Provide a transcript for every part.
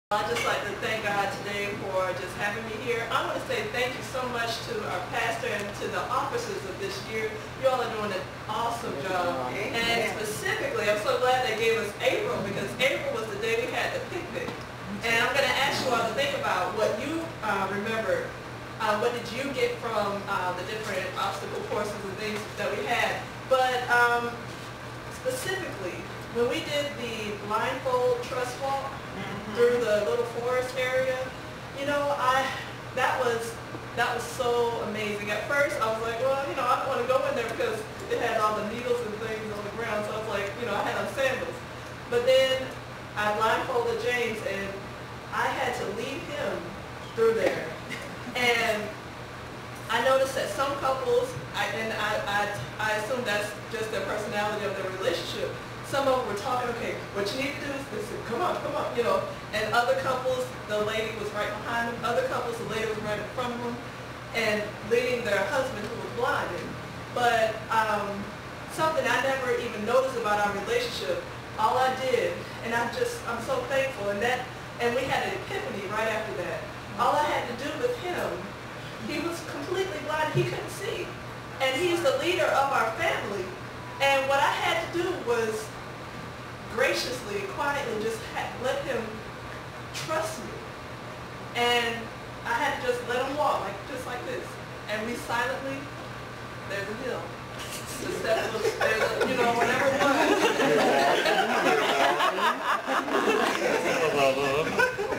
I'd just like to thank God today for just having me here. I want to say thank you so much to our pastor and to the officers of this year. You all are doing an awesome job. And specifically, I'm so glad they gave us April, because April was the day we had the picnic. And I'm going to ask you all to think about what you remember. What did you get from the different obstacle courses and things that we had? But specifically, when we did the blindfold trust walk through the little forest area, you know, that was so amazing. At first, I was like, well, you know, I don't want to go in there because it had all the needles and things on the ground. So I was like, you know, I had on sandals. But then I blindfolded James, and I had to lead him through there. And I noticed that some couples, I assume that's just their personality of their relationship. Some of them were talking, okay, what you need to do is this, come on, you know. And other couples, the lady was right behind them. Other couples, the lady was right in front of them and leading their husband who was blinded. But something I never even noticed about our relationship, all I did, and I'm so thankful, and we had an epiphany right after that. All I had to do with him, he was completely blind, he couldn't see. And he's the leader of our family. And what I had to do was graciously, quietly just let him trust me. And I had to just let him walk, just like this. And we silently, there's a hill. The step was, there's, you know, whatever it was.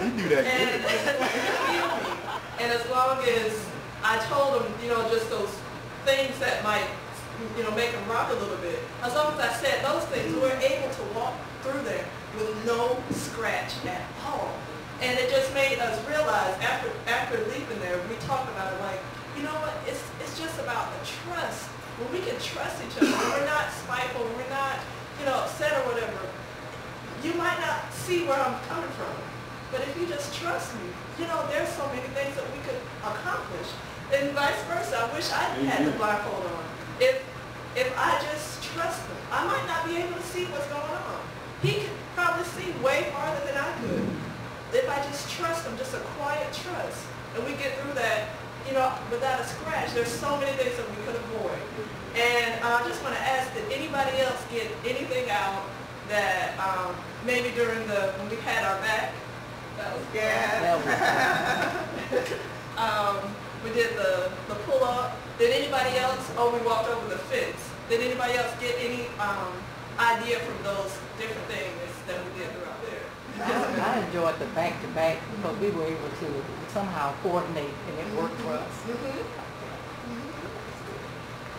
You do that good. And as long as I told him, you know, just those things that might, you know, make them rock a little bit. As long as I said those things, we were able to walk through there with no scratch at all. And it just made us realize, after leaving there, we talked about it like, you know what, it's just about the trust. When we can trust each other, when we're not spiteful, when we're not, you know, upset or whatever, you might not see where I'm coming from. But if you just trust me, you know, there's so many things that we could accomplish. And vice versa, I wish I had the blindfold on. If I just trust him, I might not be able to see what's going on. He could probably see way farther than I could. If I just trust him, just a quiet trust, and we get through that, you know, without a scratch. There's so many things that we could avoid. And I just want to ask, did anybody else get anything out that maybe during when we had our back? That was good. We did the pull-up. Did anybody else? Oh, we walked over the fence. Did anybody else get any idea from those different things that we did throughout there? I enjoyed the back-to-back because we were able to somehow coordinate, and it worked for us.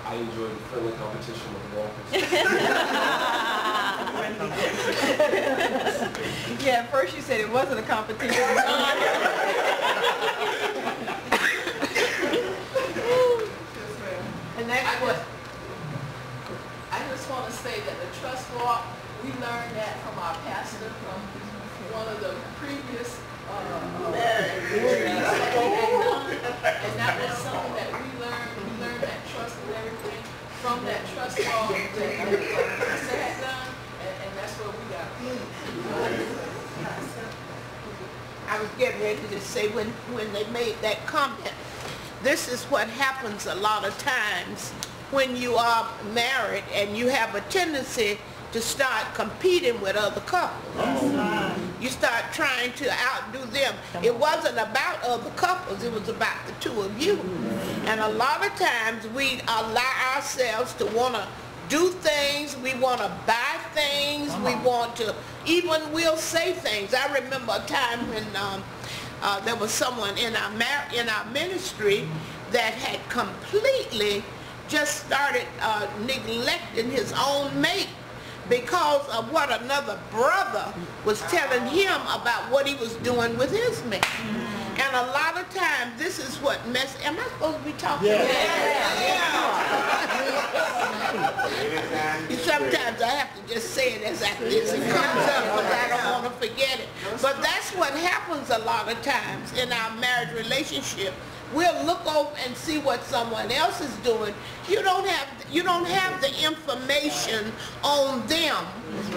I enjoyed the friendly competition with walkers. Yeah, at first you said it wasn't a competition. And that's what I just want to say, that the trust walk, we learned that from our pastor from one of the previous retreats that we had done, and that was something that we learned. We learned that trust and everything from that trust walk that the pastor had done, and that's where we got it. I was getting ready to say, when they made that comment, this is what happens a lot of times when you are married and you have a tendency to start competing with other couples. You start trying to outdo them. It wasn't about other couples, it was about the two of you. And a lot of times we allow ourselves to want to do things, we want to buy things, we want to, even we'll say things. I remember a time when there was someone in our ministry that had completely just started neglecting his own mate because of what another brother was telling him about what he was doing with his mate. And a lot of times this is what am I supposed to be talking? Yeah. Sometimes I have to just say it as it comes up, but I don't want to forget it. But that's what happens a lot of times in our marriage relationship. We'll look over and see what someone else is doing. You don't have the information on them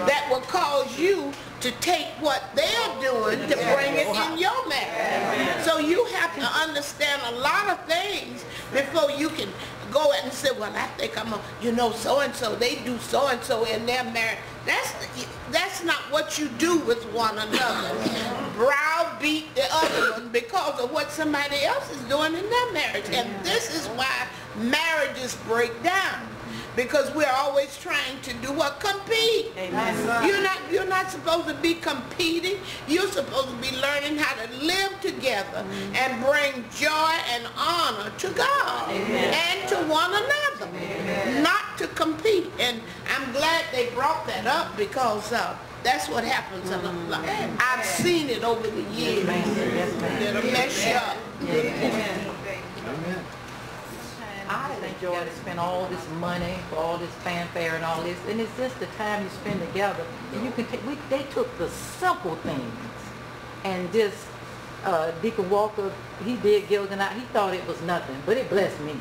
that will cause you to take what they're doing to bring it in your marriage. So you have to understand a lot of things before you can go and say, well, I think I'm so-and-so, they do so-and-so in their marriage. That's not what you do with one another. Browbeat the other one because of what somebody else is doing in their marriage. And this is why marriages break down. Because we're always trying to do what? Compete. Amen. You're not supposed to be competing. You're supposed to be learning how to live together and bring joy and honor to God. Amen. And to one another. Amen. Not to compete. And I'm glad they brought that up because that's what happens in a lot. I've seen it over the years. It'll mess you up. Amen. I enjoy to spend all this money for all this fanfare and all this, and it's just the time you spend together. And you can they took the simple things, and just Deacon Walker, he did Gilligan Island. He thought it was nothing, but it blessed me.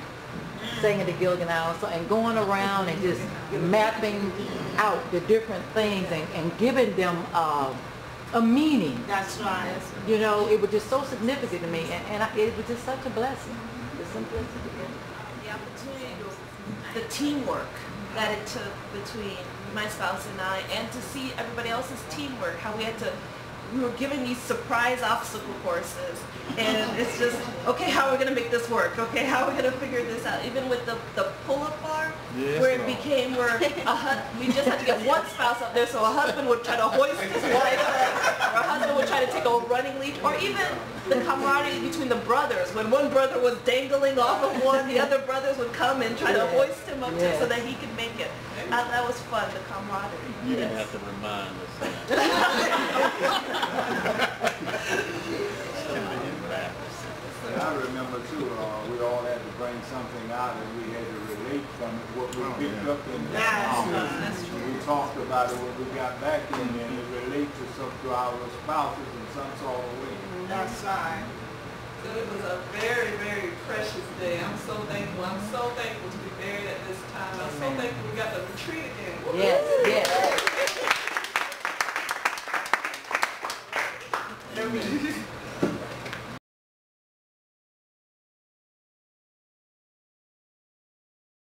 Singing the Gilligan Island song and going around and just mapping out the different things and giving them a meaning. That's right. You know, it was just so significant to me, and it was just such a blessing. The simplicity. The opportunity, the teamwork that it took between my spouse and I, and to see everybody else's teamwork, how we were given these surprise obstacle courses, and it's just, okay, how are we going to make this work? Okay, how are we going to figure this out? Even with the pull-up bar, where it became we just had to get one spouse up there, so a husband would try to hoist his wife up, or a husband would try to take a running leap, or even the camaraderie between the brothers. When one brother was dangling off of one, the other brothers would come and try to hoist him up too, so that he could make it. That was fun, the camaraderie. You didn't have to remind us that. I remember too, we all had to bring something out and we had to relate from it, what we picked up in the conference. We talked about it when we got back in there and it relates to our spouses in some sort of way. That's right. So it was a very, very precious day. I'm so thankful. I'm so thankful to be married at this time. I'm so thankful we got the retreat again. Yes, yes.